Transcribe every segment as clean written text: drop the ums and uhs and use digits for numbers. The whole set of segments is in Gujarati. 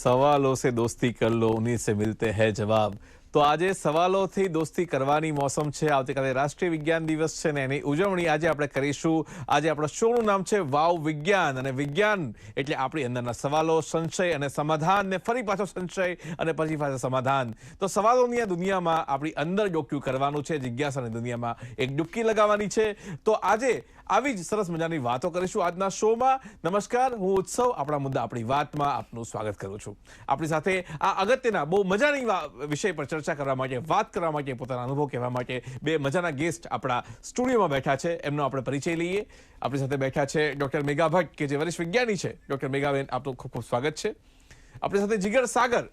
सवालों से दोस्ती कर लो, उन्हीं से मिलते हैं जवाब। તો આજે સવાલોથી દોસ્તી કરવાની મોસમ છે। આવતીકાલે રાષ્ટ્રીય વિજ્ઞાન દિવસ છે ને એની ઉજવણી આજે આપણે કરીશું। આજે આપણો શોનું નામ છે વાવ વિજ્ઞાન, અને વિજ્ઞાન એટલે આપણી અંદરના સવાલો, સંશય અને સમાધાન, ને ફરી પાછો સંશય અને પછી પાછો સમાધાન। તો સવાલોની આ દુનિયામાં આપણી અંદર ડોક્યું કરવાનું છે, જિજ્ઞાસાની દુનિયામાં એક ડૂબકી લગાવવાની છે। તો આજે આવી જ સરસ મજાની વાતો કરીશું આજના શોમાં। નમસ્કાર, હું ઉત્સવ આપણા મુદ્દા આપણી વાતમાં આપનું સ્વાગત કરું છું। આપણી સાથે આ અગત્યના બહુ મજાની વિષય પર ચર્ચા કરવા માટે, વાત કરવા માટે, પોતાના અનુભવ કહેવા માટે બે મજાના ગેસ્ટ આપણા સ્ટુડિયોમાં બેઠા છે। એમનો આપણે પરિચય લઈએ। આપણી સાથે બેઠા છે ડોક્ટર મેઘા ભટ્ટ, કે જે વરિષ્ઠ વિજ્ઞાની છે। ડોક્ટર મેઘાબેન, આપનું ખૂબ ખૂબ સ્વાગત છે। આપણી સાથે જીગર સાગર,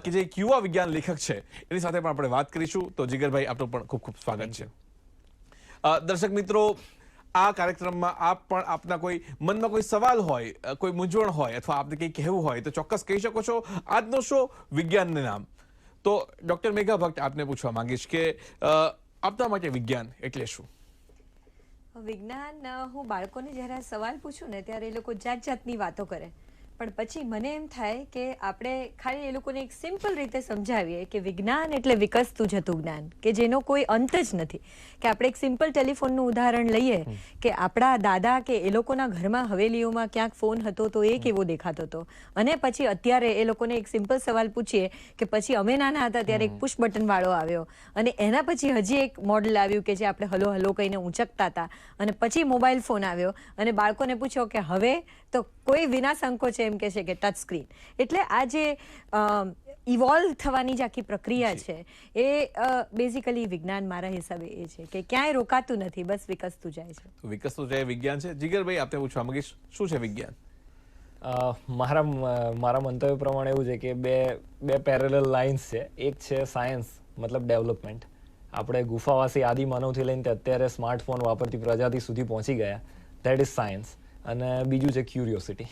કે જે એક યુવા વિજ્ઞાન લેખક છે, એની સાથે પણ આપણે વાત કરીશું। તો જીગરભાઈ, આપનું પણ ખૂબ ખૂબ સ્વાગત છે। દર્શક મિત્રો, આ કાર્યક્રમમાં આપ પણ આપના કોઈ મનમાં કોઈ સવાલ હોય, કોઈ મૂંઝવણ હોય, અથવા આપને કંઈ કહેવું હોય તો ચોક્કસ કહી શકો છો। આજનો શો વિજ્ઞાનને નામ। તો ડોક્ટર મેઘા ભટ્ટ, આપને પૂછવા માંગીશ કે આપના માટે વિજ્ઞાન એટલે શું? વિજ્ઞાન, હું બાળકોને જ્યારે આ સવાલ પૂછું ને ત્યારે એ લોકો જાત જાતની વાતો કરે, પણ પછી મને એમ થાય કે આપણે ખાલી એ લોકોને એક સિમ્પલ રીતે સમજાવીએ કે વિજ્ઞાન એટલે વિકસતું જતું જ્ઞાન, કે જેનો કોઈ અંત જ નથી। કે આપણે એક સિમ્પલ ટેલિફોનનું ઉદાહરણ લઈએ કે આપણા દાદા કે એ લોકોના ઘરમાં હવેલીઓમાં ક્યાંક ફોન હતો તો એ કેવો દેખાતો હતો, અને પછી અત્યારે એ લોકોને એક સિમ્પલ સવાલ પૂછીએ કે પછી અમે નાના હતા ત્યારે એક પુશ બટન વાળો આવ્યો, અને એના પછી હજી એક મોડલ આવ્યું કે જે આપણે હલો હલો કહીને ઊંચકતા હતા, અને પછી મોબાઈલ ફોન આવ્યો, અને બાળકોને પૂછ્યો કે હવે તો કોઈ વિના સંકોચે એમ કહે છે કે ટચ સ્ક્રીન। એટલે આ જે ઇવોલ્વ થવાની જે આખી પ્રક્રિયા છે એ બેઝિકલી વિજ્ઞાન મારા હિસાબે એ છે કે ક્યાંય રોકાતું નથી, બસ વિકસતું જાય છે। તો વિકસતું જાય વિજ્ઞાન છે। જીગરભાઈ, આપને પૂછવા માંગીશ, શું છે વિજ્ઞાન? મારા મંતવ્ય પ્રમાણે એવું છે કે બે પેરેલલ લાઇન્સ છે। એક છે સાયન્સ, મતલબ ડેવલપમેન્ટ। આપણે ગુફાવાસી આદિ માનવથી લઈને અત્યારે સ્માર્ટફોન વાપરતી પ્રજાતિ સુધી પહોંચી ગયા, ધેટ ઇઝ સાયન્સ। અને બીજું છે ક્યુરિયોસિટી।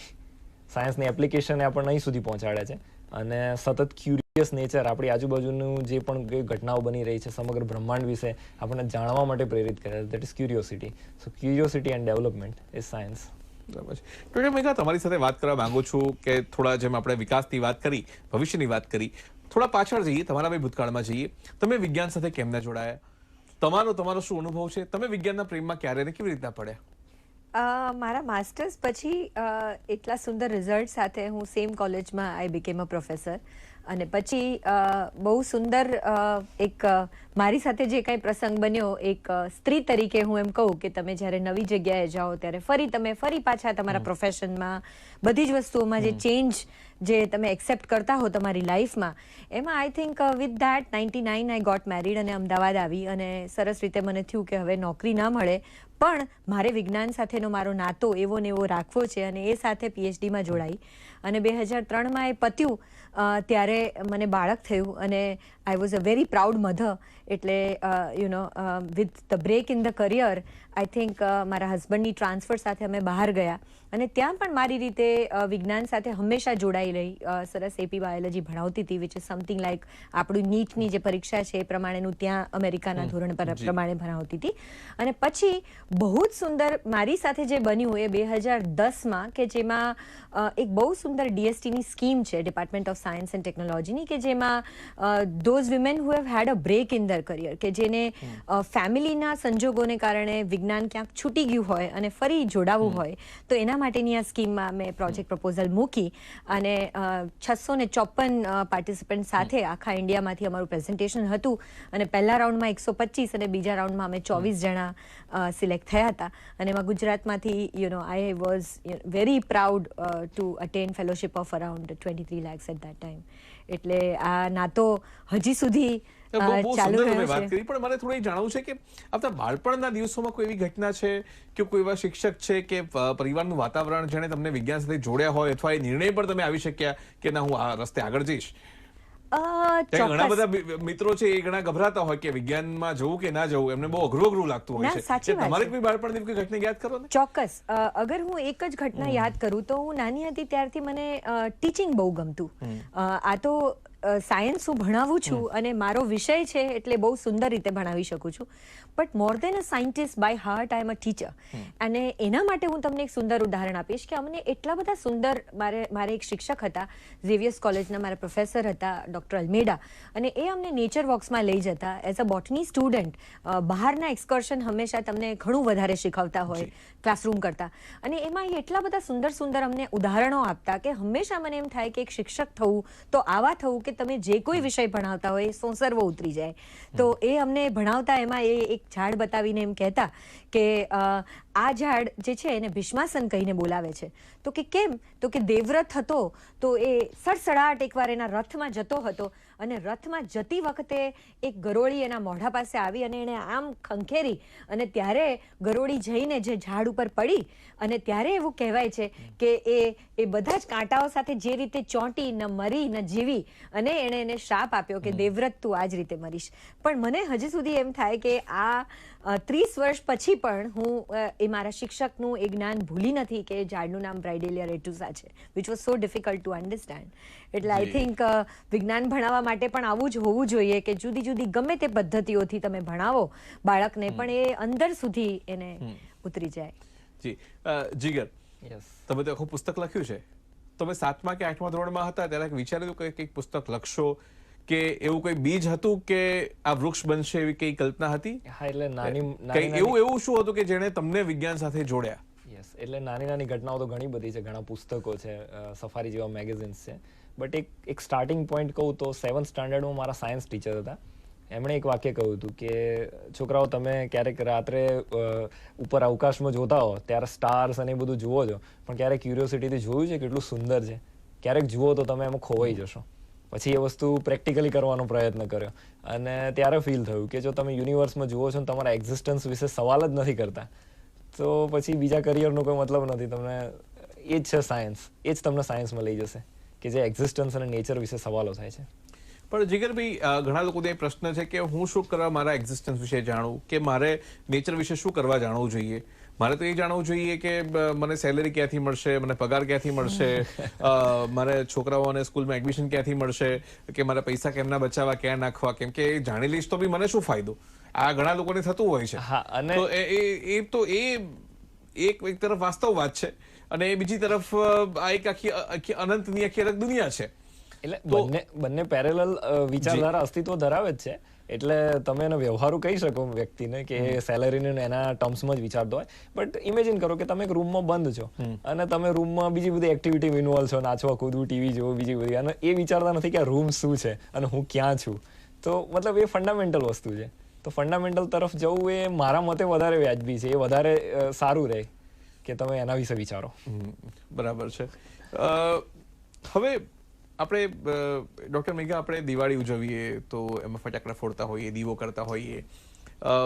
સાયન્સની એપ્લિકેશન આપણને અહીં સુધી પહોંચાડે છે, અને સતત ક્યુરિયસ નેચર આપણી આજુબાજુનું જે પણ ઘટનાઓ બની રહી છે, સમગ્ર બ્રહ્માંડ વિશે આપણને જાણવા માટે પ્રેરિત કરે છે, that is curiosity. So curiosity and development is science. બરાબર છે। ડોક્ટર મેઘા, તમારી સાથે વાત કરવા માંગુ છું કે થોડા જેમ આપણે વિકાસની વાત કરી, ભવિષ્યની વાત કરી, થોડા પાછળ જઈએ, તમારા ભાઈ ભૂતકાળમાં જઈએ। તમે વિજ્ઞાન સાથે કેમ ના જોડાયા? તમારો શું અનુભવ છે? તમે વિજ્ઞાનના પ્રેમમાં ક્યારે ને કેવી રીતના પડ્યા? મારા માસ્ટર્સ પછી એટલા સુંદર રિઝલ્ટ સાથે હું સેમ કોલેજમાં આઈ બીકેમ અ પ્રોફેસર, અને પછી બહુ સુંદર એક મારી સાથે જે કાંઈ પ્રસંગ બન્યો, એક સ્ત્રી તરીકે હું એમ કહું કે તમે જ્યારે નવી જગ્યાએ જાઓ ત્યારે ફરી પાછા તમારા પ્રોફેશનમાં બધી જ વસ્તુઓમાં જે ચેન્જ જે તમે એક્સેપ્ટ કરતા હો તમારી લાઈફમાં, એમાં I think with that 99 I got married અને અમદાવાદ આવી, અને સરસ રીતે મને થયું કે હવે નોકરી ના મળે પણ મારે વિજ્ઞાન સાથેનો મારો નાતો એવો ને એવો રાખવો છે, અને એ સાથે પીએચડીમાં જોડાઈ, અને 2003માં એ પત્યું ત્યારે મને બાળક થયું, અને I was a very proud mother. એટલે with the break in the career, I think મારા હસબન્ડની ટ્રાન્સફર સાથે અમે બહાર ગયા, અને ત્યાં પણ મારી રીતે વિજ્ઞાન સાથે હંમેશા જોડાઈ રહી। સરસ એપી બાયોલોજી ભણાવતી હતી, વિચ ઇઝ સમથિંગ લાઈક આપણું નીટની જે પરીક્ષા છે એ પ્રમાણેનું ત્યાં અમેરિકાના ધોરણ પર પ્રમાણે ભણાવતી હતી। અને પછી બહુ જ સુંદર મારી સાથે જે બન્યું એ 2010માં, કે જેમાં એક બહુ સુંદર ડીએસટીની સ્કીમ છે, ડિપાર્ટમેન્ટ ઓફ સાયન્સ એન્ડ ટેકનોલોજીની, કે જેમાં those women who have had a break in their career, કે જેને ફેમિલીના સંજોગોને કારણે વિજ્ઞાન ક્યાંક છૂટી ગયું હોય અને ફરી જોડાવવું હોય, તો એના માટેની આ સ્કીમમાં મેં પ્રોજેક્ટ પ્રપોઝલ મૂકી, અને 654 પાર્ટિસિપન્ટ સાથે આખા ઇન્ડિયામાંથી અમારું પ્રેઝન્ટેશન હતું, અને પહેલા રાઉન્ડમાં 125 અને બીજા રાઉન્ડમાં અમે 24 જણા સિલેક્ટ થયા હતા, અને એમાં ગુજરાતમાંથી I was very proud to attain fellowship of around 23 lakhs at that time. એટલે આ નાતો હજી સુધી ચાલુ રહ્યો વાત છે। કરી, પણ મને થોડું જાણવું છે કે આપણા બાળપણના દિવસોમાં કોઈ એવી ઘટના છે કે કોઈ એવા શિક્ષક છે કે પરિવારનું વાતાવરણ જેણે તમને વિજ્ઞાન સાથે જોડ્યા હોય, અથવા એ નિર્ણય પર તમે આવી શક્યા કે ના, હું આ રસ્તે આગળ જઈશ? ઘણા બધા મિત્રો છે એ ઘણા ગભરાતા હોય કે વિજ્ઞાનમાં જવું કે ના જવું, એમને બહુ અઘરું લાગતું હોય છે। તમારે કોઈ બાળપણની કોઈ ઘટના યાદ કરો ને? ચોક્કસ। અગર હું એક જ ઘટના યાદ કરું તો હું નાની હતી ત્યારથી મને ટીચિંગ બહુ ગમતું। આ તો સાયન્સ હું ભણાવું છું અને મારો વિષય છે એટલે બહુ સુંદર રીતે ભણાવી શકું છું, but more than a scientist by heart I am a teacher. અને એના માટે હું તમને એક સુંદર ઉદાહરણ આપીશ કે અમને એટલા બધા સુંદર, મારે એક શિક્ષક હતા ઝેવિયર્સ કોલેજના, મારા પ્રોફેસર હતા ડૉક્ટર અલ્મેડા, અને એ અમને નેચર વોક્સમાં લઈ જતા એઝ અ બોટની સ્ટુડન્ટ. બહારના એક્સકર્શન હંમેશા તમને ઘણું વધારે શીખવતા હોય ક્લાસરૂમ કરતાં, અને એમાં એ એટલા બધા સુંદર સુંદર અમને ઉદાહરણો આપતા કે હંમેશા મને એમ થાય કે એક શિક્ષક થવું તો આવા થવું કે તમે જે કોઈ વિષય ભણાવતા હોય એ સોંસરવો ઉતરી જાય. તો એ અમને ભણાવતા એમાં એ એક ઝાડ બતાવીને એમ કહેતા કે આ ઝાડ જે છે એને ભીષ્માસન કહીને બોલાવે છે. તો કે કેમ? તો કે દેવરથ હતો તો એ સડસડાટ એકવાર એના રથમાં જતો હતો, અને રથમાં જતી વખતે એક ગરોળી એના મોઢા પાસે આવી અને એણે આમ ખંખેરી, અને ત્યારે ગરોળી જઈને જે ઝાડ ઉપર પડી, અને ત્યારે એવું કહેવાય છે કે એ બધા જ કાંટાઓ સાથે જે રીતે ચોંટી, ન મરી ન જીવી, અને એણે એને શાપ આપ્યો કે દેવવ્રત તું આ જ રીતે મરીશ. પણ મને હજી સુધી એમ થાય કે આ 30 વર્ષ પછી પણ હું એ મારા શિક્ષકનું એ જ્ઞાન ભૂલી નથી કે ઝાડનું નામ બ્રાઇડેલિયા રેટુસા છે, which was so difficult to understand. એટલે આઈ થિંક વિજ્ઞાન ભણાવવા માટે પણ આવું જ હોવું જોઈએ કે જુદી જુદી ગમે તે પદ્ધતિઓથી તમે ભણાવો બાળકને, પણ એ અંદર સુધી એને ઉતરી જાય. જી જીગર, યસ. તમે તો આખું પુસ્તક લખ્યું છે. તમે 7મા કે 8મા ધોરણમાં હતા ત્યારે વિચાર્યું કે કંઈક પુસ્તક લખશો, કે એવું કોઈ બીજ હતું કે આ વૃક્ષ બનશે એવી કઈ કલ્પના હતી? હા, એટલે કઈ એવું શું હતું કે જેણે તમને વિજ્ઞાન સાથે જોડ્યા? યસ, એટલે નાની નાની ઘટનાઓ તો ઘણી બધી છે, ઘણા પુસ્તકો છે, સફારી જેવા મેગેઝિન્સ છે, બટ એક સ્ટાર્ટિંગ પોઈન્ટ કહું તો 7th સ્ટાન્ડર્ડમાં મારા સાયન્સ ટીચર હતા. એમણે એક વાક્ય કહ્યું હતું કે છોકરાઓ, તમે ક્યારેક રાત્રે ઉપર અવકાશમાં જોતા હો ત્યારે સ્ટાર્સ અને એ બધું જુઓ છો, પણ ક્યારેક ક્યુરિયોસિટીથી જોયું છે કેટલું સુંદર છે? ક્યારેક જુઓ તો તમે એમાં ખોવાઈ જશો. પછી એ વસ્તુ પ્રેક્ટિકલી કરવાનો પ્રયત્ન કર્યો, અને ત્યારે ફીલ થયું કે જો તમે યુનિવર્સમાં જુઓ છો ને તમારા એક્ઝિસ્ટન્સ વિશે સવાલ જ નથી કરતા, તો પછી બીજા કરિયરનો કોઈ મતલબ નથી. તમને એ જ છે સાયન્સ, એ જ તમને સાયન્સમાં લઈ જશે કે જે એક્ઝિસ્ટન્સ અને નેચર વિશે સવાલો થાય છે. પણ જીગરભાઈ, ઘણા લોકોને એ પ્રશ્ન છે કે હું શું કરવા મારા એક્ઝિસ્ટન્સ વિશે જાણું, કે મારે નેચર વિશે શું કરવા જાણવું જોઈએ? મારે તો એ જાણવું જોઈએ કે મને સેલેરી ક્યાંથી મળશે, મને પગાર ક્યાંથી મળશે, મારે છોકરાઓને સ્કૂલમાં એડમિશન ક્યાંથી મળશે, કે મારે પૈસા કેમના બચાવવા, ક્યાં નાખવા, કેમ કે જાણી લઈશ તો બી મને શું ફાયદો? આ ઘણા લોકોને થતું હોય છે. હા, અને તો એ એક તરફ વાસ્તવ વાત છે, અને બીજી તરફ આ એક આખી અનંતની આખી અલગ દુનિયા છે. એટલે બંને પેરેલલ વિચારધારા અસ્તિત્વ ધરાવે જ છે. એટલે તમે એને વ્યવહારુ કહી શકો વ્યક્તિને કે સેલરીને એના ટર્મ્સમાં જ વિચારતો હોય, બટ ઇમેજિન કરો કે તમે એક રૂમમાં બંધ છો અને તમે રૂમમાં બીજી બધી એક્ટિવિટી ઇન્વોલ્વ છો, નાચવા કૂદવું, ટીવી જોવું, બીજી બધી, અને એ વિચારતા નથી કે આ રૂમ શું છે અને હું ક્યાં છું. તો મતલબ એ ફંડામેન્ટલ વસ્તુ છે. તો ફંડામેન્ટલ તરફ જવું એ મારા મતે વધારે વ્યાજબી છે, એ વધારે સારું રહે કે તમે એના વિશે વિચારો. બરાબર છે. હવે આપણે ડૉક્ટર મેઘા, આપણે દિવાળી ઉજવીએ તો એમાં ફટાકડા ફોડતા હોઈએ, દીવો કરતા હોઈએ,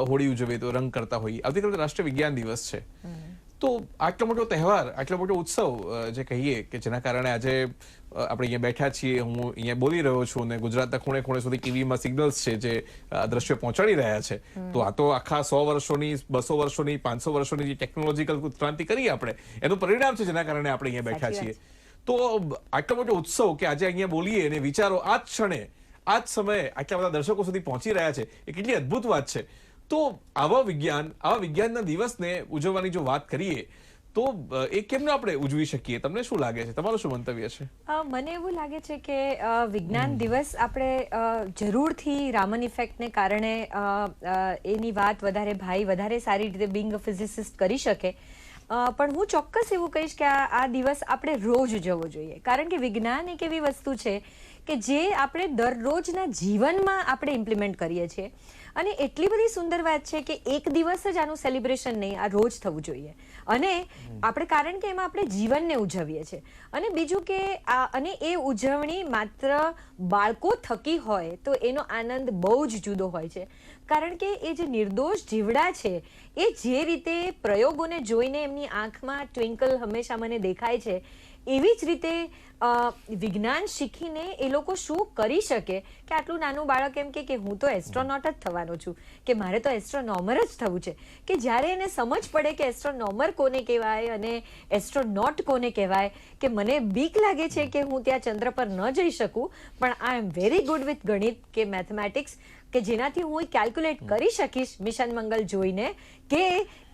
હોળી ઉજવીએ તો રંગ કરતા હોઈએ. આવતીકાલે રાષ્ટ્રીય વિજ્ઞાન દિવસ છે. તો આટલો મોટો તહેવાર, આટલો મોટો ઉત્સવ જે કહીએ કે જેના કારણે આજે આપણે અહીંયા બેઠા છીએ, હું અહીંયા બોલી રહ્યો છું અને ગુજરાતના ખૂણે ખૂણે સુધી ટીવીમાં સિગ્નલ્સ છે જે દ્રશ્યો પહોંચાડી રહ્યા છે. તો આ તો આખા 100 વર્ષોની, 200 વર્ષોની, 500 વર્ષોની જે ટેકનોલોજીકલ ઉત્ક્રાંતિ કરી આપણે, એનું પરિણામ છે જેના કારણે આપણે અહીંયા બેઠા છીએ. તો આટલો મોટો ઉત્સવ કે આજે અહીંયા બોલીએ અને વિચારો આ જ ક્ષણે, આ જ સમયે આટલા બધા દર્શકો સુધી પહોંચી રહ્યા છે, એ કેટલી અદ્ભુત વાત છે. તો આવા વિજ્ઞાનના દિવસને ઉજવવાની જો વાત કરીએ તો એ કેમને આપણે ઉજવી શકીએ? તમને શું લાગે છે? તમારું શું મંતવ્ય છે? મને એવું લાગે છે કે વિજ્ઞાન દિવસ આપણે જરૂરથી રામન ઇફેક્ટને કારણે એની વાત વધારે સારી રીતે બિંગ અ ફિઝિસિસ્ટ કરી શકે. પણ હું ચોક્કસ એવું કહીશ કે આ દિવસ આપણે રોજ ઉજવવો જોઈએ, કારણ કે વિજ્ઞાન એક એવી વસ્તુ છે કે જે આપણે દરરોજના જીવનમાં આપણે ઇમ્પ્લિમેન્ટ કરીએ છીએ, અને એટલી બધી સુંદર વાત છે કે એક દિવસ જ આનું સેલિબ્રેશન નહીં, આ રોજ થવું જોઈએ. અને આપણે, કારણ કે એમાં આપણે જીવનને ઉજવીએ છીએ, અને બીજું કે અને એ ઉજવણી માત્ર બાળકો થકી હોય તો એનો આનંદ બહુ જ જુદો હોય છે, કારણ કે એ જે નિર્દોષ જીવડા છે એ જે રીતે પ્રયોગોને જોઈને એમની આંખમાં ટ્વિંકલ હંમેશા મને દેખાય છે, એવી જ રીતે વિજ્ઞાન શીખીને એ લોકો શું કરી શકે કે આટલું નાનું બાળક એમ કે હું તો એસ્ટ્રોનોટ જ થવાનો છું, કે મારે તો એસ્ટ્રોનોમર જ થવું છે, કે જ્યારે એને સમજ પડે કે એસ્ટ્રોનોમર કોને કહેવાય અને એસ્ટ્રોનોટ કોને કહેવાય, કે મને બીક લાગે છે કે હું ત્યાં ચંદ્ર પર ન જઈ શકું, પણ આઈ એમ વેરી ગુડ વિથ ગણિત કે મેથમેટિક્સ, કે જેનાથી હું કેલ્ક્યુલેટ કરી શકીશ મિશન મંગલ જોઈને કે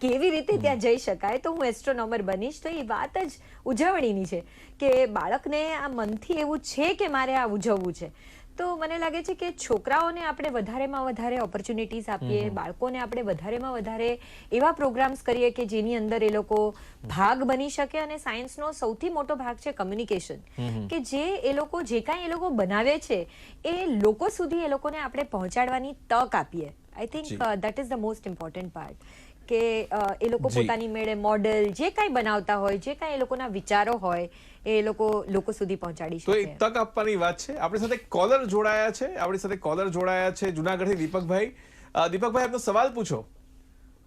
કેવી રીતે ત્યાં જઈ શકાય, તો હું એસ્ટ્રોનોમર બનીશ. તો એ વાત જ ઉજવણીની છે કે બાળકને આ મનથી એવું છે કે મારે આ ઉજવવું છે. તો મને લાગે છે કે છોકરાઓને આપણે વધારેમાં વધારે ઓપોર્ચ્યુનિટીઝ આપીએ, બાળકોને આપણે વધારેમાં વધારે એવા પ્રોગ્રામ્સ કરીએ કે જેની અંદર એ લોકો ભાગ બની શકે. અને સાયન્સનો સૌથી મોટો ભાગ છે કમ્યુનિકેશન, કે જે એ લોકો જે કાંઈ એ લોકો બનાવે છે એ લોકો સુધી એ લોકોને આપણે પહોંચાડવાની તક આપીએ. I think that is the most important part, કે એ લોકો પોતાની મેળે મોડેલ જે કાંઈ બનાવતા હોય, જે કાંઈ એ લોકોના વિચારો હોય એ લોકો સુધી પહોંચાડી તો શકે. એક તક આપવાની વાત છે. આપણી સાથે કોલર જોડાયા છે જુનાગઢથી દીપકભાઈ. દીપકભાઈ, આપનો સવાલ પૂછો.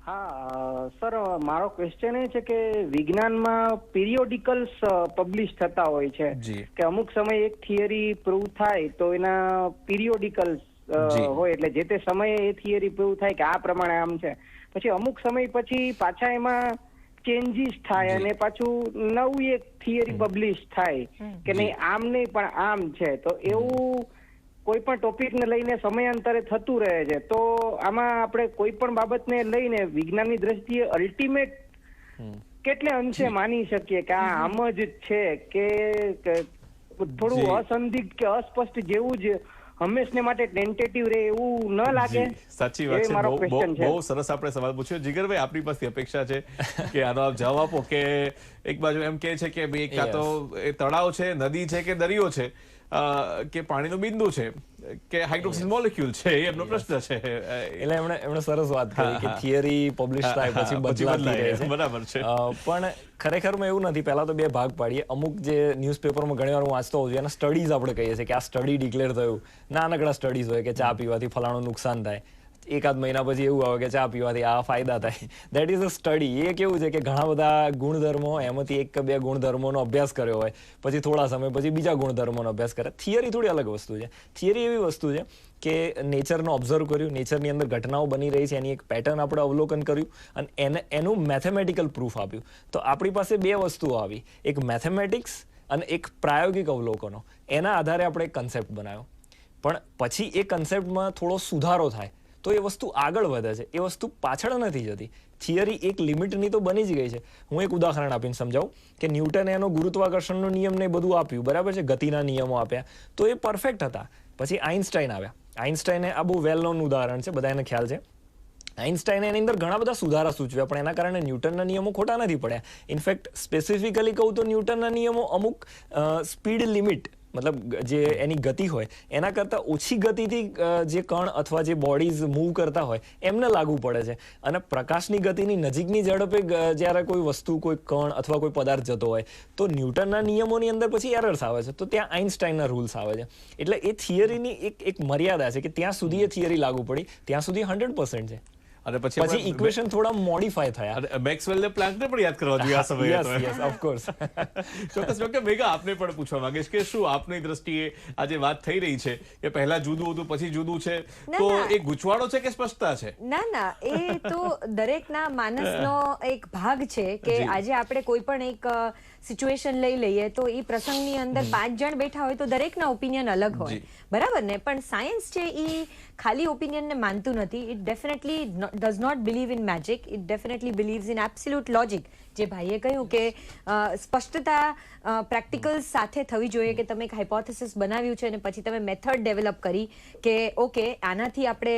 હા સર, મારો ક્વેશ્ચન એ છે કે વિજ્ઞાનમાં પીરિયોડિકલ્સ પબ્લિશ થતા હોય છે કે અમુક સમયે એક થિયરી પ્રૂવ થાય તો એના પીરિયોડિકલ્સ હોય, એટલે જે તે સમયે એ થિયરી પ્રૂવ થાય કે આ પ્રમાણે આમ છે, પછી અમુક સમય પછી પાછા એમાં ચેન્જીસ થાય અને પાછું નવું એક થિયરી પબ્લિશ થાય કે નહીં આમ નહીં પણ આમ છે. તો એવું કોઈ પણ ટોપિકને લઈને સમયાંતરે થતું રહે છે. તો આમાં આપણે કોઈ પણ બાબતને લઈને વિજ્ઞાનની દ્રષ્ટિએ અલ્ટિમેટ કેટલે અંશે માની શકીએ કે આ આમ જ છે કે થોડું અસંદિગ્ધ કે અસ્પષ્ટ જેવું જ હંમેશને માટે ટેન્ટેટિવ રહે એવું ન લાગે? સાચી વાત છે. બહુ સરસ આપણે સવાલ પૂછ્યો. જીગરભાઈ, આપણી પાસે અપેક્ષા છે કે આનો આપ જવાબ આપો. કે એક બાજુ એમ કહે છે કે ભાઈ કાં તો એ તળાવ છે, નદી છે કે દરિયો છે, કે પાણીનું બિંદુ છે કે હાઇડ્રોક્સિલ મોલેક્યુલ છે, એ એમનો પ્રશ્ન છે. એટલે એમણે સરસ વાત કરી કે થિયરી પબ્લિશ થાય પછી બદલાતી રહે છે. બરાબર છે. પણ ખરેખરમાં એવું નથી. પહેલા તો બે ભાગ પાડીએ. અમુક જે ન્યૂઝપેપરમાં ઘણી વાર હું વાંચતો હોઉં છું એના સ્ટડીઝ આપણે કહીએ છીએ કે આ સ્ટડી ડિક્લેર થયું. નાનકડા સ્ટડીઝ હોય કે ચા પીવાથી ફલાણું નુકસાન થાય, એકાદ મહિના પછી એવું આવે કે ચા પીવાથી આ ફાયદા થાય. That is a study. એ કેવું છે કે ઘણા બધા ગુણધર્મો, એમાંથી એક કે બે ગુણધર્મોનો અભ્યાસ કર્યો હોય, પછી થોડા સમય પછી બીજા ગુણધર્મોનો અભ્યાસ કરે. થિયરી થોડી અલગ વસ્તુ છે. થિયરી એવી વસ્તુ છે કે નેચરનો ઓબ્ઝર્વ કર્યું, નેચરની અંદર ઘટનાઓ બની રહી છે, એની એક પેટર્ન આપણે અવલોકન કર્યું અને એનું મેથેમેટિકલ પ્રૂફ આપ્યું. તો આપણી પાસે બે વસ્તુઓ આવી, એક મેથેમેટિક્સ અને એક પ્રાયોગિક અવલોકનો. એના આધારે આપણે એક કન્સેપ્ટ બનાવ્યો. પણ પછી એ કન્સેપ્ટમાં થોડો સુધારો થાય તો એ વસ્તુ આગળ વધે છે, એ વસ્તુ પાછળ નથી જતી. થિયરી એક લિમિટની તો બની જ ગઈ છે. હું એક ઉદાહરણ આપીને સમજાવું કે ન્યૂટને એનો ગુરુત્વાકર્ષણનો નિયમ ને બધું આપ્યું, બરાબર છે, ગતિના નિયમો આપ્યા, તો એ પરફેક્ટ હતા. પછી આઇન્સ્ટાઈન આવ્યા. આઇન્સ્ટાઈને આ બહુ વેલ નોન ઉદાહરણ છે, બધાને ખ્યાલ છે. આઇન્સ્ટાઈને એની અંદર ઘણા બધા સુધારા સૂચવ્યા, પણ એના કારણે ન્યૂટનના નિયમો ખોટા નથી પડ્યા. ઇનફેક્ટ સ્પેસિફિકલી કહું તો ન્યૂટનના નિયમો અમુક સ્પીડ લિમિટ, મતલબ જે એની ગતિ હોય એના કરતાં ઓછી ગતિથી જે કણ અથવા જે બોડીઝ મૂવ કરતા હોય એમને લાગુ પડે છે. અને પ્રકાશની ગતિની નજીકની ઝડપે જ્યારે કોઈ વસ્તુ, કોઈ કણ અથવા કોઈ પદાર્થ જતો હોય તો ન્યૂટનના નિયમોની અંદર પછી એરર્સ આવે છે. તો ત્યાં આઇન્સ્ટાઈનના રૂલ્સ આવે છે. એટલે એ થિયરીની એક મર્યાદા છે કે ત્યાં સુધી એ થિયરી લાગુ પડી, ત્યાં સુધી 100% છે. અને પછી ઇક્વેશન થોડા મોડિફાય થયા. મેક્સવેલને પ્લાન્કને પણ યાદ કરવા જોઈએ આ સમયે. Yes, of course. ચોક્કસ. ડોક્ટર મેઘા, આપને પણ પૂછવા માંગીશ કે શું આપની દ્રષ્ટિએ આજે વાત થઈ રહી છે કે પહેલા જુદું હતું પછી જુદું છે, તો એ ગૂંચવાડો છે કે સ્પષ્ટતા છે? ના, એ તો દરેકના માનસનો એક ભાગ છે કે આજે આપણે કોઈ પણ એક સિચ્યુએશન લઈ લઈએ તો એ પ્રસંગની અંદર 5 જણ બેઠા હોય તો દરેકના ઓપિનિયન અલગ હોય, બરાબર ને? પણ સાયન્સ છે એ ખાલી ઓપિનિયનને માનતું નથી. It definitely does not believe in magic. It definitely believes in absolute logic. જે ભાઈએ કહ્યું કે સ્પષ્ટતા પ્રેક્ટિકલ્સ સાથે થવી જોઈએ, કે તમે એક હાઇપોથેસિસ બનાવ્યું છે અને પછી તમે મેથડ ડેવલપ કરી કે ઓકે આનાથી આપણે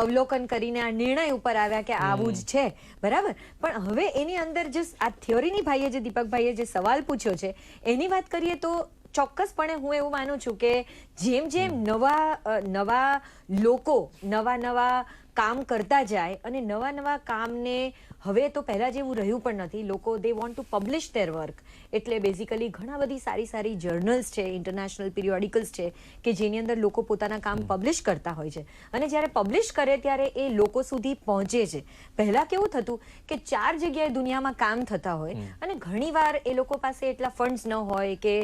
અવલોકન કરીને આ નિર્ણય ઉપર આવ્યા કે આવું જ છે, બરાબર? પણ હવે એની અંદર જે આ થિયોરીની ભાઈએ જે દીપકભાઈએ જે સવાલ પૂછ્યો છે એની વાત કરીએ તો ચોક્કસપણે હું એવું માનું છું કે જેમ જેમ નવા લોકો નવા કામ કરતા જાય અને નવા કામને હવે તો પહેલા જેવું રહ્યું પણ નથી. લોકો they want to publish their work. એટલે બેઝિકલી ઘણા બધી સારી સારી જર્નલ્સ છે, ઇન્ટરનેશનલ પિરિયોડિકલ્સ છે કે જેની અંદર લોકો પોતાના કામ પબ્લિશ કરતા હોય છે. અને જ્યારે પબ્લિશ કરે ત્યારે એ લોકો સુધી પહોંચે છે. પહેલા કેવું થતું કે 4 જગ્યાએ દુનિયામાં કામ થતા હોય અને ઘણીવાર એ લોકો પાસે એટલા ફંડ્સ ન હોય કે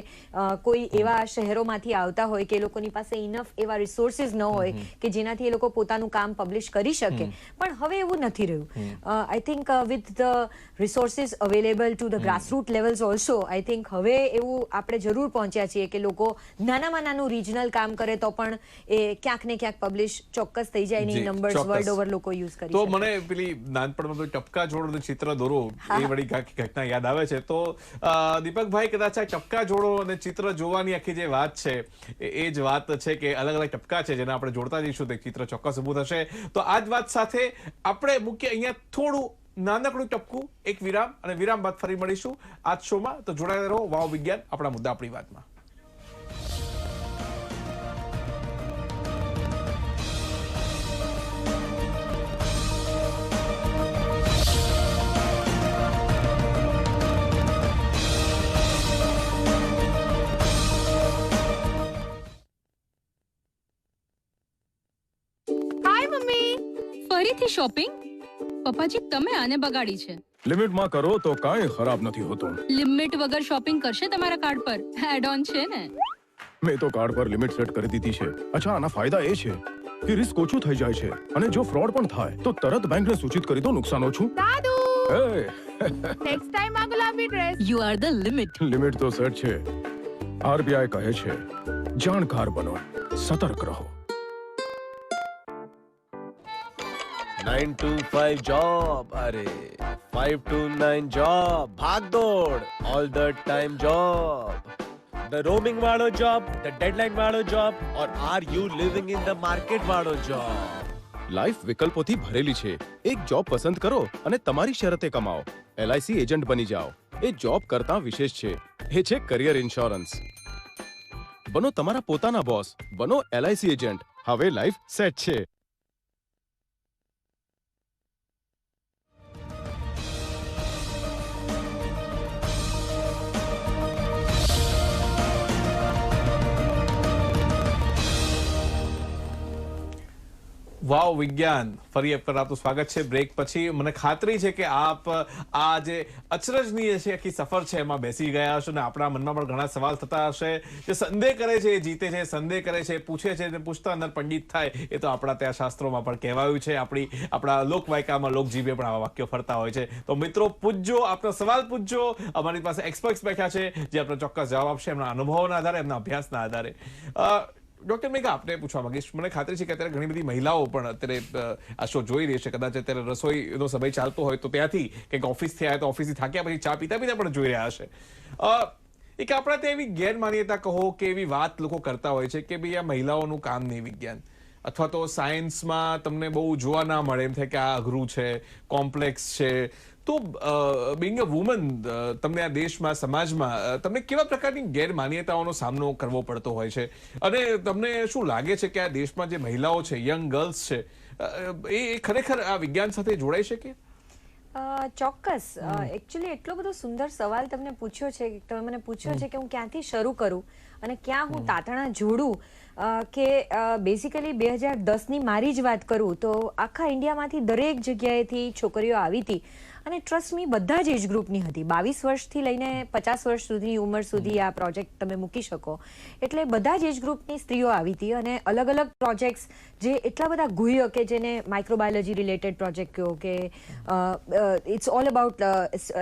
કોઈ એવા શહેરોમાંથી આવતા હોય કે એ લોકોની પાસે ઇનફ એવા રિસોર્સિસ ન હોય કે જેનાથી એ લોકો પોતાનું કામ પબ્લિશ કરી શકે. પણ હવે એવું નથી રહ્યું. આઈ think with the resources available to the grassroot levels also, I think હવે એવું આપણે જરૂર પહોંચ્યા છીએ કે લોકો નાનામાં નાનું રિજનલ કામ કરે તો પણ એ ક્યાંક ને ક્યાંક પબ્લિશ ચોક્કસ થઈ જાય. એની નંબર્સ વર્લ્ડ ઓવર લોકો યુઝ કરી. તો મને પેલી નાનપણમાં ટપકા જોડો ચિત્ર દોરો એ વળી ઘટના યાદ આવે છે. તો દીપકભાઈ, કદાચ આ ટપકા જોડો અને ચિત્ર જોવાની આખી જે વાત છે એ જ વાત છે કે અલગ અલગ ટપકા છે જેને આપણે જોડતા જઈશું તે ચિત્ર ચોક્કસ ઊભું થશે. તો આ જ વાત સાથે આપણે મૂકીએ અહીંયા થોડું નાનકડું ટપકું, એક વિરામ, અને વિરામ બાદ ફરી મળીશું આ શોમાં. તો જોડાયેલા રહો વાવ વિજ્ઞાન, આપણા મુદ્દા આપણી વાતમાં. ફરીથી શોપિંગ? પપ્પાજી, તમે આને બગાડી છે. લિમિટમાં કરો તો કાંઈ ખરાબ નથી હોતું. લિમિટ વગર શોપિંગ કરશે તમારા કાર્ડ પર એડ ઓન છે ને? મેં તો કાર્ડ પર લિમિટ સેટ કરી દીધી છે. અચ્છા, આના ફાયદા એ છે કે રિસ્ક ઓછું થઈ જાય છે અને જો ફ્રોડ પણ થાય તો તરત બેંકને સૂચિત કરી દો નુકસાન ઓછું. દાદુ, એ નેક્સ્ટ ટાઈમ આ ગુલાબી dress. You are the limit. Limit તો સેટ છે. આરબીઆઈ કહે છે, જાણકાર બનો, સતર્ક રહો. 9 to 5 job, अरे 5 to 9 job, भाग दौड़, all the time job, the roaming वालो job, the deadline वालो job, और are you living in the market वालो job? લાઈફ વિકલ્પોથી ભરેલી છે. એક જોબ પસંદ કરો અને તમારી શરતે કમાઓ. LIC એજન્ટ બની જાઓ. એ જોબ કરતા વિશેષ છે. એ છે કરિયર ઇન્સ્યોરન્સ. બનો તમારા પોતાના બોસ. બનો LIC એજન્ટ. હવે લાઈફ સેટ છે. વાવ વિજ્ઞાન ફરી એકવાર આપનું સ્વાગત છે બ્રેક પછી. મને ખાતરી છે કે આપ આ જે અચરજની છે આખી સફર છે એમાં બેસી ગયા હશો ને આપણા મનમાં પણ ઘણા સવાલ થતા હશે. જે સંદેહ કરે છે એ જીતે છે, સંદેહ કરે છે પૂછે છે ને પૂછતા અંદર પંડિત થાય. એ તો આપણા ત્યાં શાસ્ત્રોમાં પણ કહેવાયું છે. આપણા લોકવાયકામાં લોકજીવે પણ આવા વાક્યો ફરતા હોય છે. તો મિત્રો પૂછજો, આપનો સવાલ પૂછજો. અમારી પાસે એક્સપર્ટ્સ બેઠા છે જે આપણને ચોક્કસ જવાબ આપશે એમના અનુભવોના આધારે, એમના અભ્યાસના આધારે. ડોક્ટર મેઘા, આપને પૂછવા માંગીશ. મને ખાતરી છે કે અત્યારે ઘણી બધી મહિલાઓ પણ અત્યારે આ શો જોઈ રહી છે. કદાચ અત્યારે રસોઈનો સમય ચાલતો હોય તો ત્યાંથી કંઈક ઓફિસથી આવ્યા તો ઓફિસથી થાક્યા પછી ચા પીતા પીતા પણ જોઈ રહ્યા હશે. એક આપણા ત્યાં એવી ગેરમાન્યતા કહો કે એવી વાત લોકો કરતા હોય છે કે ભાઈ આ મહિલાઓનું કામ નહીં વિજ્ઞાન, અથવા તો સાયન્સમાં તમને બહુ જોવા ના મળે, એમ થાય કે આ અઘરું છે, કોમ્પ્લેક્સ છે. તો બિંગ અ વુમન, તમને આ દેશમાં, સમાજમાં તમને કેવા પ્રકારની ગેરમાન્યતાઓનો સામનો કરવો પડતો હોય છે? અને તમને શું લાગે છે કે આ દેશમાં જે મહિલાઓ છે, યંગ ગર્લ્સ છે, એ ખરેખર આ વિજ્ઞાન સાથે જોડાઈ શકે? ચોક્કસ. એકચ્યુઅલી એટલો બધો સુંદર સવાલ તમને પૂછ્યો છે. તમે મને પૂછ્યો છે કે હું ક્યાંથી શરૂ કરું અને ક્યાં હું તાતણા જોડું. કે બેઝિકલી 2010ની મારી જ વાત કરું તો આખા ઇન્ડિયામાંથી દરેક જગ્યાએથી છોકરીઓ આવી હતી અને ટ્રસ્ટ મી બધા જ એજ ગ્રુપની હતી. 22 વર્ષથી લઈને 50 વર્ષ સુધીની ઉંમર સુધી આ પ્રોજેક્ટ તમે મૂકી શકો. એટલે બધા જ એજ ગ્રુપની સ્ત્રીઓ આવી હતી અને અલગ અલગ પ્રોજેક્ટ્સ જે એટલા બધા ગુહ્ય કે જેને માઇક્રોબાયોલોજી રિલેટેડ પ્રોજેક્ટ કહો કે it's all about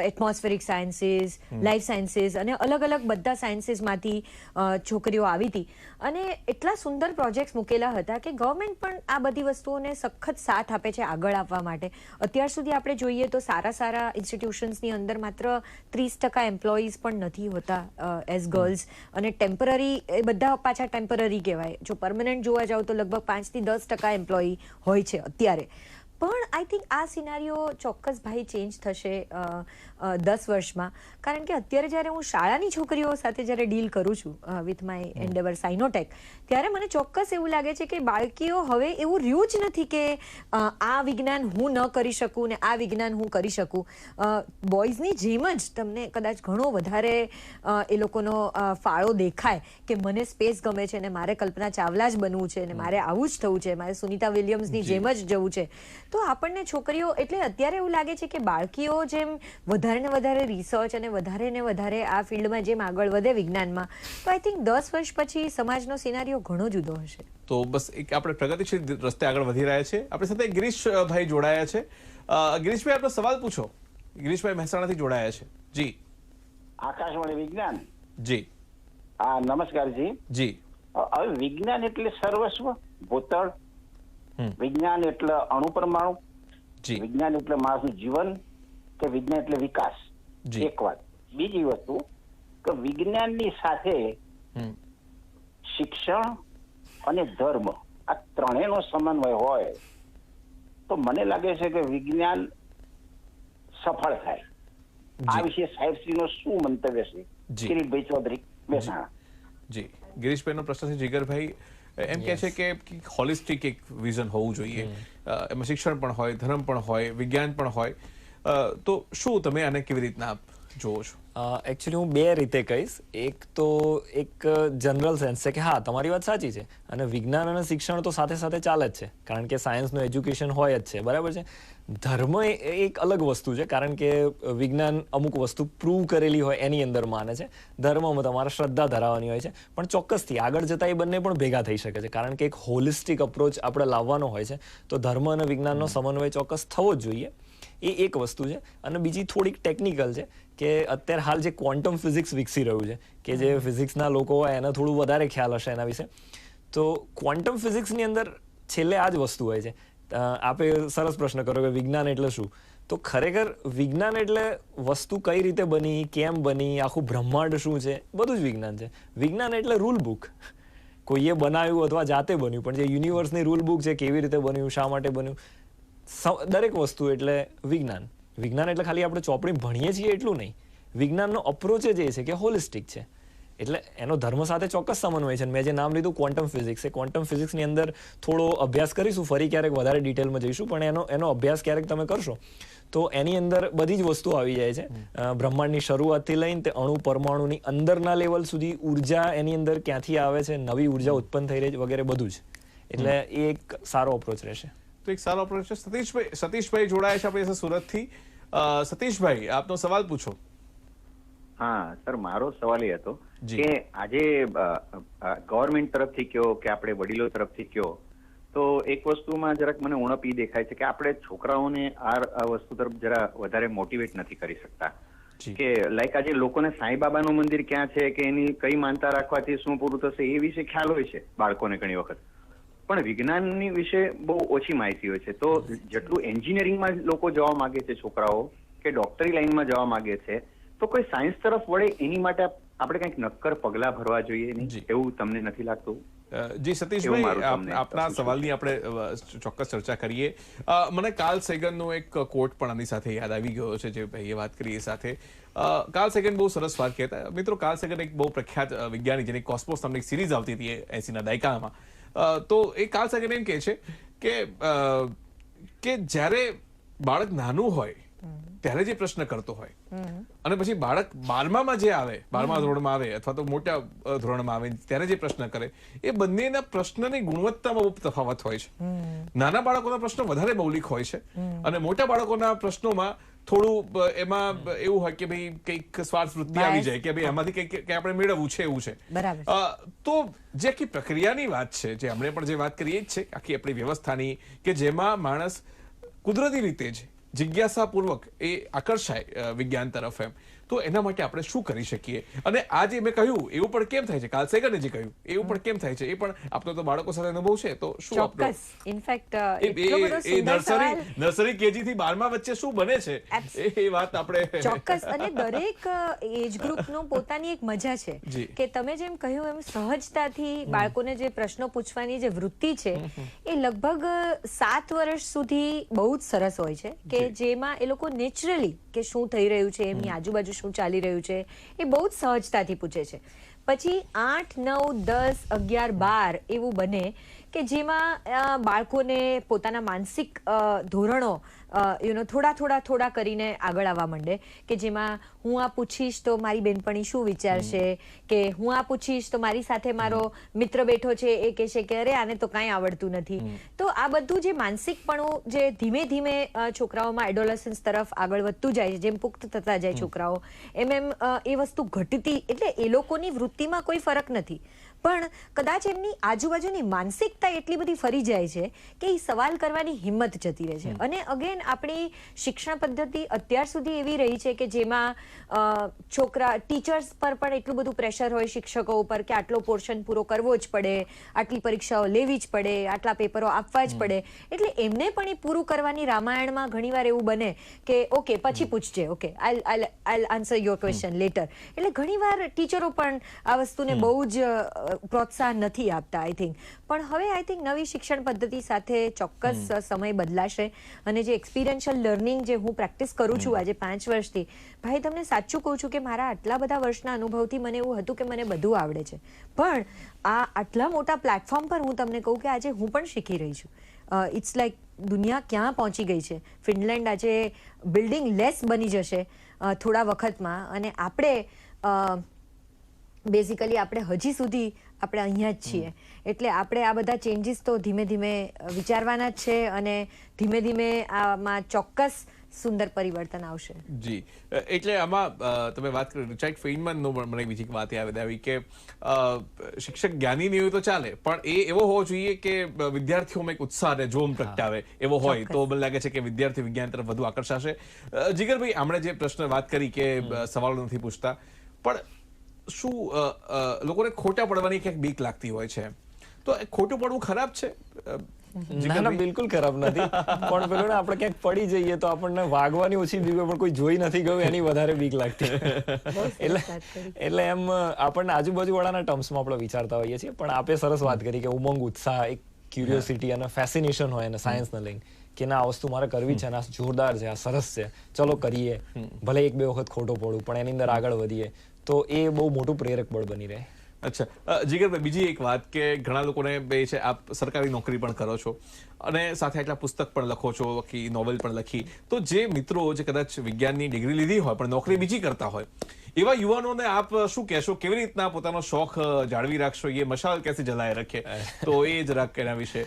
atmospheric sciences, life sciences અને અલગ અલગ બધા સાયન્સીસમાંથી છોકરીઓ આવી હતી. અને એટલા સુંદર પ્રોજેક્ટ્સ મૂકેલા હતા કે ગવર્મેન્ટ પણ આ બધી વસ્તુઓને સખત સાથ આપે છે આગળ આપવા માટે. અત્યાર સુધી આપણે જોઈએ તો સારા ઇન્સ્ટિટ્યુશન્સની અંદર માત્ર 30% એમ્પ્લોઈઝ પણ નથી હોતા એઝ ગર્લ્સ. અને ટેમ્પરરી, એ બધા પાછા ટેમ્પરરી કહેવાય. જો પરમનન્ટ જોવા જાવ તો લગભગ 5 થી 10% એમ્પ્લોયી હોય છે અત્યારે. પણ આઈ થિંક આ સિનારીઓ ચોક્કસ ભાઈ ચેન્જ થશે. 10 વર્ષમાં. કારણ કે અત્યારે જ્યારે હું શાળાની છોકરીઓ સાથે જ્યારે ડીલ કરું છું વિથ માય એન્ડેવર સાઇનોટેક, ત્યારે મને ચોક્કસ એવું લાગે છે કે બાળકીઓ હવે એવું રહ્યું જ નથી કે આ વિજ્ઞાન હું ન કરી શકું ને આ વિજ્ઞાન હું કરી શકું. બોયઝની જેમ જ તમને કદાચ ઘણો વધારે એ લોકોનો ફાળો દેખાય કે મને સ્પેસ ગમે છે ને મારે કલ્પના ચાવલા જ બનવું છે ને મારે આવું જ થવું છે, મારે સુનિતા વિલિયમ્સની જેમ જ જવું છે. તો આપણને છોકરીઓ એટલે અત્યારે એવું લાગે છે કે બાળકીઓ જેમ વધારે ને વધારે રિસર્ચ અને વધારે ને વધારે આ ફિલ્ડમાં જેમ આગળ વધે વિજ્ઞાનમાં, તો આઈ થિંક 10 વર્ષ પછી સમાજનો સિનારીઓ ઘણો જુદો હશે. તો બસ એક આપણે પ્રગતિશીલ રસ્તે આગળ વધી રહ્યા છે. આપણી સાથે ગિરીશભાઈ જોડાયા છે. ગિરીશભાઈ, આપણો સવાલ પૂછો. ગિરીશભાઈ મહેસાણાથી જોડાયા છે. જી, આકાશવાણી વિજ્ઞાન. જી, હા, નમસ્કાર જી. જી. હવે વિજ્ઞાન એટલે સર્વસ્વ, ભૂતળ. વિજ્ઞાન એટલે અણુ પરમાણુ. જી. વિજ્ઞાન એટલે માણસનું જીવન કે વિજ્ઞાન એટલે વિકાસ. જી. એક વાત. બીજી વસ્તુ કે વિજ્ઞાનની સાથે શિક્ષણ અને ધર્મ આ ત્રણેયનો સમન્વય હોય તો મને લાગે છે કે વિજ્ઞાન સફળ થાય. આ વિશે સાહેબશ્રીનો શું મંતવ્ય છે? કિરીટભાઈ ચૌધરી, મહેસાણા. જી, ગિરીશભાઈનો પ્રશ્ન છે. જીગરભાઈ એમ કહે છે કે હોલિસ્ટિક એક વિઝન હોવું જોઈએ, એમાં શિક્ષણ પણ હોય, ધર્મ પણ હોય, વિજ્ઞાન પણ હોય. તો શું તમે આને કેવી રીતના જોવો છો? એકચ્યુઅલી હું બે રીતે કહીશ. એક તો એક જનરલ સેન્સ છે કે હા, તમારી વાત સાચી છે અને વિજ્ઞાન અને શિક્ષણ તો સાથે સાથે ચાલે જ છે, કારણ કે સાયન્સનું એજ્યુકેશન હોય જ છે, બરાબર છે. ધર્મ એક અલગ વસ્તુ છે, કારણ કે વિજ્ઞાન અમુક વસ્તુ પ્રૂવ કરેલી હોય એની અંદર માને છે, ધર્મમાં તમારે શ્રદ્ધા ધરાવવાની હોય છે. પણ ચોક્કસથી આગળ જતા એ બંને પણ ભેગા થઈ શકે છે, કારણ કે એક હોલિસ્ટિક અપ્રોચ આપણે લાવવાનો હોય છે, તો ધર્મ અને વિજ્ઞાનનો સમન્વય ચોક્કસ થવો જ જોઈએ. એ એક વસ્તુ છે. અને બીજી થોડીક ટેકનિકલ છે કે અત્યારે હાલ જે ક્વોન્ટમ ફિઝિક્સ વિકસી રહ્યું છે, કે જે ફિઝિક્સના લોકો હોય એને થોડું વધારે ખ્યાલ હશે એના વિશે. તો ક્વોન્ટમ ફિઝિક્સની અંદર છેલ્લે આ જ વસ્તુ હોય છે. આપે સરસ પ્રશ્ન કર્યો કે વિજ્ઞાન એટલે શું, તો ખરેખર વિજ્ઞાન એટલે વસ્તુ કઈ રીતે બની, કેમ બની, આખું બ્રહ્માંડ શું છે, બધું જ વિજ્ઞાન છે. વિજ્ઞાન એટલે રૂલ બુક. કોઈએ બનાવ્યું અથવા જાતે બન્યું, પણ જે યુનિવર્સની રૂલ બુક છે, કેવી રીતે બન્યું, શા માટે બન્યું, દરેક વસ્તુ એટલે વિજ્ઞાન. વિજ્ઞાન એટલે ખાલી આપણે ચોપડી ભણીએ છીએ એટલું નહીં. વિજ્ઞાનનો અપ્રોચ જ એ છે કે હોલિસ્ટિક છે, એટલે એનો ધર્મ સાથે ચોક્કસ સમન્વય છે. મેં જે નામ લીધું ક્વોન્ટમ ફિઝિક્સ, એ ક્વોન્ટમ ફિઝિક્સની અંદર થોડો અભ્યાસ કરીશું, ફરી ક્યારેક વધારે ડિટેલમાં જઈશું, પણ એનો અભ્યાસ ક્યારેક તમે કરશો તો એની અંદર બધી જ વસ્તુ આવી જાય છે. બ્રહ્માંડની શરૂઆતથી લઈને તે અણુ પરમાણુની અંદરના લેવલ સુધી ઉર્જા એની અંદર ક્યાંથી આવે છે, નવી ઉર્જા ઉત્પન્ન થઈ રહી છે વગેરે બધું જ. એટલે એ એક સારો અપ્રોચ રહેશે. તો એક સારો અપ્રોચ છે. સતીશભાઈ જોડાયા છે આપણી સાથે સુરતથી. સતીશભાઈ, આપનો સવાલ પૂછો. હા સર, મારો સવાલ એ હતો કે આજે ગવર્મેન્ટ તરફથી કયો કે આપણે વડીલો તરફથી કયો, તો એક વસ્તુમાં જરાક મને ઉણપ ઈ દેખાય છે કે આપણે છોકરાઓને આ વસ્તુ તરફ જરા વધારે મોટિવેટ નથી કરી શકતા. કે લાઈક આજે લોકોને સાંઈબાબાનું મંદિર ક્યાં છે કે એની કઈ માનતા રાખવાથી શું પૂરું થશે એ વિશે ખ્યાલ હોય છે બાળકોને ઘણી વખત, પણ વિજ્ઞાનની વિશે બહુ ઓછી માહિતી હોય છે. તો જેટલું એન્જિનિયરિંગમાં લોકો જવા માંગે છે છોકરાઓ, કે ડોક્ટરી લાઈનમાં જવા માંગે છે, તો કોઈ સાયન્સ તરફ વળે એની માટે આપણે કંઈક નક્કર પગલાં ભરવા જોઈએ નહીં, એવું તમને નથી લાગતું? જી સતીશભાઈ, આપના સવાલની આપણે ચોક્કસ ચર્ચા કરીએ. મને કાર્લ સેગનનો એક કોટ પણ આની સાથે યાદ આવી ગયો છે, જે ભાઈએ વાત કરી એ સાથે. કાર્લ સેગન બહુ સરસ વાત કહેતા. મિત્રો, કાર્લ સેગન એક બહુ પ્રખ્યાત વૈજ્ઞાનિક, જેની કોસ્મોસ નામની એક સિરીઝ આવતી હતી 80ના દાયકામાં. તો એ કાર્લ સેગન એમ કહે છે કે જ્યારે બાળક નાનું હોય ત્યારે જે પ્રશ્ન કરતો હોય અને પછી બાળક 12માં જે આવે, 12મા ધોરણમાં આવે અથવા તો મોટા ધોરણમાં આવે ત્યારે જે પ્રશ્ન કરે, એ બંનેના પ્રશ્નની ગુણવત્તામાં બહુ તફાવત હોય છે. નાના બાળકોના પ્રશ્નો વધારે મૌલિક હોય છે અને મોટા બાળકોના પ્રશ્નોમાં થોડું એમાં એવું હોય કે ભાઈ કંઈક સ્વાર્થ વૃત્તિ આવી જાય કે ભાઈ એમાંથી કંઈક આપણે મેળવવું છે, એવું છે. તો જે આખી પ્રક્રિયાની વાત છે, જે આપણે પણ જે વાત કરીએ જ છે આખી આપણી વ્યવસ્થાની, કે જેમાં માણસ કુદરતી રીતે જ જિજ્ઞાસાપૂર્વક એ આકર્ષાય વિજ્ઞાન તરફ, એમ તો એના માટે આપણે શું કરી શકીએ? અને આ જે મેં કહ્યું એવું પણ કેમ થાય છે, કાર્લ સેગને જે કહ્યું એવું પણ કેમ થાય છે, એ પણ આપનો તો બાળકો સાથે અનુભવ છે, તો શું આપનો ઇનફેક્ટ નર્સરી કેજી થી 12મા વચ્ચે શું બને છે એ વાત આપણે ચોક્કસ. અને દરેક એજ ગ્રુપનો પોતાની એક મજા છે કે તમે જેમ કહ્યું એમ સહજતાથી બાળકોને જે પ્રશ્નો પૂછવાની જે વૃત્તિ છે એ લગભગ 7 વર્ષ સુધી બહુ જ સરસ હોય છે, કે જેમાં એ લોકો નેચરલી કે શું થઈ રહ્યું છે, એમની આજુબાજુ શું ચાલી રહ્યું છે, એ બહુ જ સહજતાથી પૂછે છે. પછી 8, 9, 10, 11, 12 એવું બને કે જેમાં બાળકોને પોતાના માનસિક ધોરણો થોડા કરીને આગળ આવવા માંડે, કે જેમાં હું આ પૂછીશ તો મારી બેનપણી શું વિચારશે, કે હું આ પૂછીશ તો મારી સાથે મારો મિત્ર બેઠો છે એ કહેશે કે અરે આને તો કાંઈ આવડતું નથી. તો આ બધું જે માનસિકપણું જે ધીમે ધીમે છોકરાઓમાં એડોલેસન્સ તરફ આગળ વધતું જાય છે, જેમ પુખ્ત થતા જાય છોકરાઓ, એમ એ વસ્તુ ઘટતી, એટલે એ લોકોની વૃત્તિમાં કોઈ ફરક નથી, પણ કદાચ એમની આજુબાજુની માનસિકતા એટલી બધી ફરી જાય છે કે એ સવાલ કરવાની હિંમત જતી રહે છે. અને અગેન આપણી શિક્ષણ પદ્ધતિ અત્યાર સુધી એવી રહી છે કે જેમાં ટીચર્સ પર પણ એટલું બધું પ્રેશર હોય શિક્ષકો ઉપર કે આટલો પોર્શન પૂરો કરવો જ પડે, આટલી પરીક્ષાઓ લેવી જ પડે, આટલા પેપરો આપવા જ પડે, એટલે એમને પણ એ પૂરું કરવાની રામાયણમાં ઘણીવાર એવું બને કે ઓકે પછી પૂછજે, okay I'll answer your question later. એટલે ઘણીવાર ટીચરો પણ આ વસ્તુને બહુ જ પ્રોત્સાહન નથી આપતા આઈ થિંક. પણ હવે આઈ થિંક નવી શિક્ષણ પદ્ધતિ સાથે ચોક્કસ સમય બદલાશે, અને જે એક્સપિરિયન્શિયલ લર્નિંગ જે હું પ્રેક્ટિસ કરું છું આજે 5 વર્ષથી, ભાઈ તમને સાચું કહું છું કે મારા આટલા બધા વર્ષના અનુભવથી મને એવું હતું કે મને બધું આવડે છે, પણ આ આટલા મોટા પ્લેટફોર્મ પર હું તમને કહું કે આજે હું પણ શીખી રહી છું. ઇટ્સ લાઈક દુનિયા ક્યાં પહોંચી ગઈ છે. ફિનલેન્ડ આજે બિલ્ડિંગ લેસ બની જશે થોડા વખતમાં, અને આપણે બેઝિકલી આપણે હજી સુધી આપણે અહીંયા જ છીએ. એટલે આપણે આ બધા ચેન્જીસ તો ધીમે ધીમે વિચારવાના જ છે, અને ધીમે ધીમે આમાં ચોક્કસ સુંદર પરિવર્તન આવશે. જી, એટલે આમાં તમે વાત કરી રિચાર્ડ ફેઇનમેનનો મને બીજી વાત યાદ આવી કે શિક્ષક જ્ઞાની નહીં હોય તો ચાલે, પણ એ એવો હોવો જોઈએ કે વિદ્યાર્થીઓમાં એક ઉત્સાહ અને જોમ પ્રગટાવે એવો હોય તો મને લાગે છે કે વિદ્યાર્થી વિજ્ઞાન તરફ વધુ આકર્ષાશે. જીગરભાઈ, આપણે જે પ્રશ્ન વાત કરી કે સવાલો નથી પૂછતા, પણ શું લોકોને ખોટા પડવાની ક્યાંક બીક લાગતી હોય છે, તો ખોટું પડવું ખરાબ છે? ના, બિલકુલ ખરાબ નથી, પણ પેલું ને આપણે ક્યાંક પડી જઈએ તો આપણને વાગવાની ઓછી બીક હોય, પણ કોઈ જોઈ નથી ગયું એની વધારે બીક લાગતી. એટલે એમ આપણને આજુબાજુ વાળાના ટર્મ્સમાં આપણે વિચારતા હોઈએ છીએ. પણ આપે સરસ વાત કરી કે ઉમંગ, ઉત્સાહ, એક ક્યુરિયોસિટી અને ફેસિનેશન હોય, અને સાયન્સને લઈને કે ના આ વસ્તુ મારે કરવી છે, આ જોરદાર છે, આ સરસ છે, ચલો કરીએ, ભલે 1-2 વખત ખોટો પડું પણ એની અંદર આગળ વધીએ, તો એ બહુ મોટું પ્રેરક બળ બની રહે. અચ્છા, જીગરભાઈ, બીજી એક વાત કે ઘણા લોકોને બે છે, આપ સરકારી નોકરી પણ કરો છો અને સાથે આટલા પુસ્તક પણ લખો છો, કે નોવેલ પણ લખી, તો જે મિત્રો જે કદાચ વિજ્ઞાનની ડિગ્રી લીધી હોય પણ નોકરી બીજી કરતા હોય, એવા યુવાનોને આપ શું કહેશો? કેવી રીતના પોતાનો શોખ જાળવી રાખશો? એ મશાલ કેસે જલાય રખે, તો એ જરાક એના વિશે.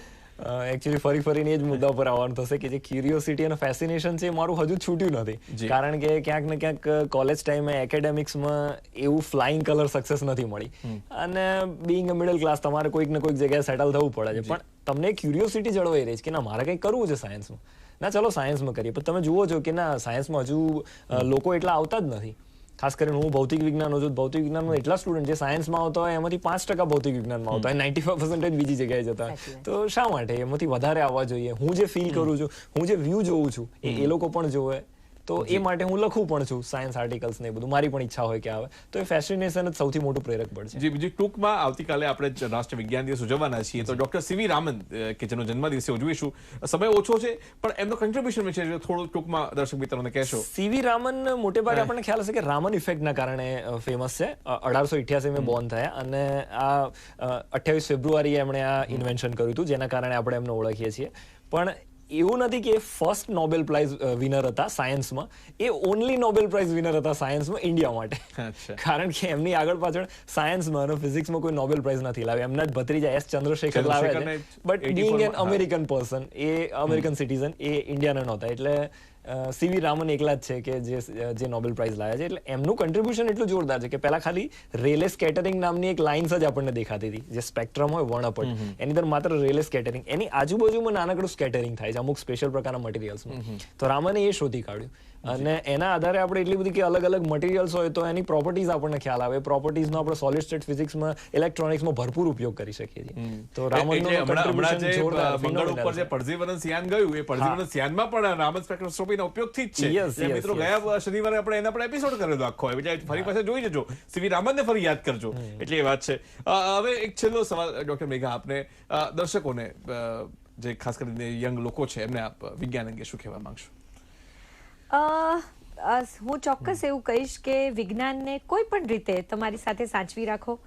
એકચ્યુઅલી ફરીને એ જ મુદ્દા પર આવવાનું થશે કે જે ક્યુરિયોસિટી અને ફેસિનેશન છે મારું હજુ છૂટ્યું નથી, કારણ કે ક્યાંક ને ક્યાંક કોલેજ ટાઈમે એકેડેમિક્સમાં એવું ફ્લાઇંગ કલર સક્સેસ નથી મળી, અને બીઇંગ અ મિડલ ક્લાસ તમારે કોઈક ને કોઈક જગ્યાએ સેટલ થવું પડે છે, પણ તમને ક્યુરિયોસિટી જળવાઈ રહી છે કે ના મારે કંઈક કરવું છે સાયન્સમાં, ના ચલો સાયન્સમાં કરીએ. પણ તમે જુઓ છો કે ના સાયન્સમાં હજુ લોકો એટલા આવતા જ નથી. ખાસ કરીને હું ભૌતિક વિજ્ઞાનનો છું, ભૌતિક વિજ્ઞાનમાં એટલા સ્ટુડન્ટ જે સાયન્સમાં આવતા હોય એમાંથી 5% ભૌતિક વિજ્ઞાનમાં આવતા હોય, 95% બીજી જગ્યાએ જતા હોય. તો શા માટે એમાંથી વધારે આવવા જોઈએ? હું જે ફીલ કરું છું, હું જે વ્યૂ જોઉં છું, એ લોકો પણ જોવે, તો એ માટે હું લખું પણ છું સાયન્સ આર્ટિકલ્સ ને બધું, મારી પણ ઈચ્છા હોય કે આવે, તો એ ફેસિનેશન જ સૌથી મોટું પ્રેરક બળ છે. જી, બીજી ટૂંકમાં આવતીકાલે આપણે રાષ્ટ્રીય વિજ્ઞાન દિવસ ઉજવવાના છીએ, તો ડોક્ટર સીવી રામન કે જેનો જન્મદિવસે ઉજવીશું, સમય ઓછો છે પણ એમનો કન્ટ્રીબ્યુશન વિશે થોડું ટૂંકમાં દર્શક મિત્રોને કહેશો. સીવી રામન મોટે ભાગે આપણને ખ્યાલ હશે કે રામન ઇફેક્ટના કારણે ફેમસ છે. 1888 બોર્ન થયા, અને આ 28 ફેબ્રુઆરીએ એમણે આ ઇન્વેન્શન કર્યું હતું, જેના કારણે આપણે એમને ઓળખીએ છીએ. પણ એવું નથી કે ફર્સ્ટ નોબેલ પ્રાઇઝ વિનર હતા સાયન્સમાં, એ ઓનલી નોબેલ પ્રાઇઝ વિનર હતા સાયન્સમાં ઇન્ડિયા માટે, કારણ કે એમની આગળ પાછળ સાયન્સમાં અને ફિઝિક્સમાં કોઈ નોબેલ પ્રાઇઝ નથી લાવ્યા. એમના જ ભત્રીજા એસ ચંદ્રશેખર લાવ્યા છે, but being an American person, એ અમેરિકન સિટીઝન, એ ઇન્ડિયાના નહોતા. એટલે સીવી રામન એકલા જ છે કે જે નોબેલ પ્રાઇઝ લાવ્યા છે. એટલે એમનું કન્ટ્રીબ્યુશન એટલું જોરદાર છે કે પહેલા ખાલી રેલે સ્કેટરિંગ નામની એક લાઇન્સ જ આપણને દેખાતી હતી, જે સ્પેક્ટ્રમ હોય વર્ણપટ, એની અંદર માત્ર રેલે સ્કેટરિંગ, એની આજુબાજુમાં નાનકડું સ્કેટરિંગ થાય છે અમુક સ્પેશિયલ પ્રકારના મટીરિયલ્સમાં. તો રામને એ શોધી કાઢ્યું, અને એના આધારે આપણે એટલી બધી કે અલગ અલગ મટીરિયલ્સ હોય તો એની પ્રોપર્ટીઝ આપણને ખ્યાલ આવે, પ્રોપર્ટીઝનો આપણે સોલિડ સ્ટેટ ફિઝિક્સમાં, ઇલેક્ટ્રોનિક્સમાં ભરપૂર ઉપયોગ કરી શકીએ છીએ. તો રામનનું કન્ટ્રીબ્યુશન જોરદાર. મંગળ ઉપર જે પર્સીવરન્સ યાન ગયું, એ પર્સીવરન્સ યાનમાં પણ રામન સ્પેક્ટ્રોસ્કોપીનો ઉપયોગથી જ છે. મિત્રો, ગયા શનિવારે આપણે એના પર એપિસોડ કરેલો આખો, એટલે ફરી પાછા જોઈ જજો, સીવી રામનને ફરી યાદ કરજો. એટલે એ વાત છે. હવે એક છેલ્લો સવાલ ડોક્ટર મેઘા, આપને દર્શકોને, જે ખાસ કરીને યંગ લોકો છે, એમને આપ વિજ્ઞાન અંગે શું કહેવા માંગશો? હું ચોક્કસ એવું કહીશ કે વિજ્ઞાનને કોઈ પણ રીતે તમારી સાથે સાચવી રાખો.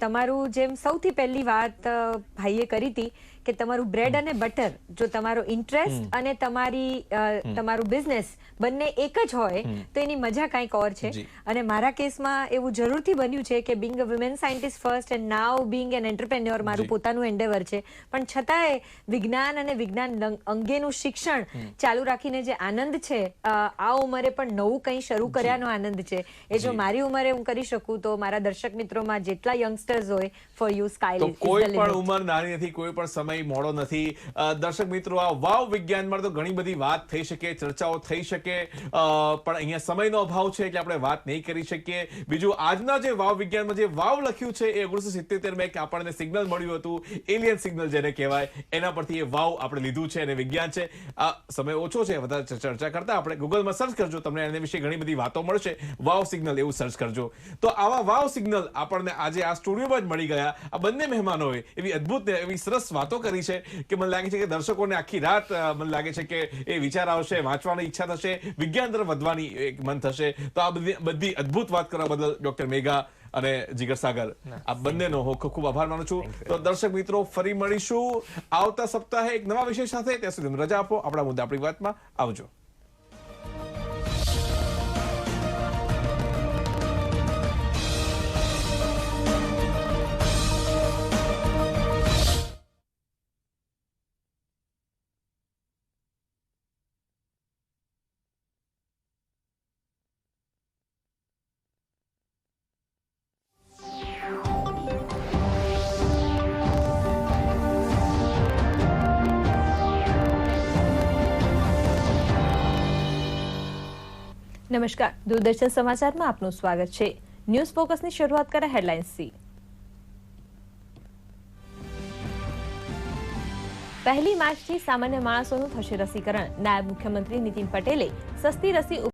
તમારું જેમ સૌથી પહેલી વાત ભાઈએ કરી હતી કે તમારું બ્રેડ અને બટર, જો તમારો ઇન્ટરેસ્ટ અને તમારું બિઝનેસ બંને એક જ હોય તો એની મજા કંઈક ઓર છે. અને મારા કેસમાં એવું જરૂરથી બન્યું છે કે being a woman scientist first and now being an entrepreneur મારું પોતાનું એન્ડેવર છે. પણ છતાંય વિજ્ઞાન અને વિજ્ઞાન અંગેનું શિક્ષણ ચાલુ રાખીને જે આનંદ છે, આ ઉંમરે પણ નવું કંઈ શરૂ કર્યાનો આનંદ છે, એ જો મારી ઉંમરે હું કરી શકું તો મારા દર્શક મિત્રોમાં જેટલા યંગસ્ટર્સ હોય, ફોર યુ સ્કાય તો કોઈ પણ ઉંમર નાની નથી, કોઈ પણ સમય મોડો નથી. દર્શક મિત્રો, આ વાવ વિજ્ઞાનમાં તો ઘણી બધી વાત થઈ શકે, ચર્ચાઓ થઈ શકે, પણ અહીંયા સમયનો અભાવ છે એટલે આપણે વાત નહીં કરી શકીએ. બીજું, આજના જે વાવ વિજ્ઞાનમાં જે વાવ લખ્યું છે એ 1977 માં આપણને સિગ્નલ મળ્યું હતું, એલિયન સિગ્નલ જેને કહેવાય, એના પરથી એ વાવ આપણે લીધું છે અને વિજ્ઞાન છે. આ સમય ઓછો છે, વધારે ચર્ચા કરતા આપણે ગૂગલમાં સર્ચ કરજો, તમને એના વિશે ઘણી બધી વાતો મળશે. વાવ સિગ્નલ એવું સર્ચ કરજો. તો આવા વાવ સિગ્નલ આપણને આજે આ સ્ટુડિયોમાં જ મળી ગયા. આ બંને મહેમાનોએ એવી અદ્ભુત એવી સરસ વાતો કરી છે કે મને લાગે છે કે દર્શકોને આખી રાત મને લાગે છે કે એ વિચાર આવશે, વાંચવાની ઈચ્છા થશે, વિજ્ઞાન તરફ વધવાની એક મન થશે. તો આ બધી અદ્ભુત વાત કરવા બદલ ડોક્ટર મેઘા અને જીગર સાગર, આ બંનેનો હું ખૂબ ખૂબ આભાર માનું છું. તો દર્શક મિત્રો, ફરી મળીશું આવતા સપ્તાહે એક નવા વિષય સાથે. ત્યાં સુધી રજા આપો. આપણા મુદ્દા આપણી વાતમાં આવજો. નમસ્કાર, દૂરદર્શન સમાચારમાં આપનું સ્વાગત છે. ન્યૂઝ ફોકસની શરૂઆત કરે હેડલાઇન્સથી. 1 માર્ચથી સામાન્ય માણસોનું થશે રસીકરણ. નાયબ મુખ્યમંત્રી નીતિન પટેલે સસ્તી રસી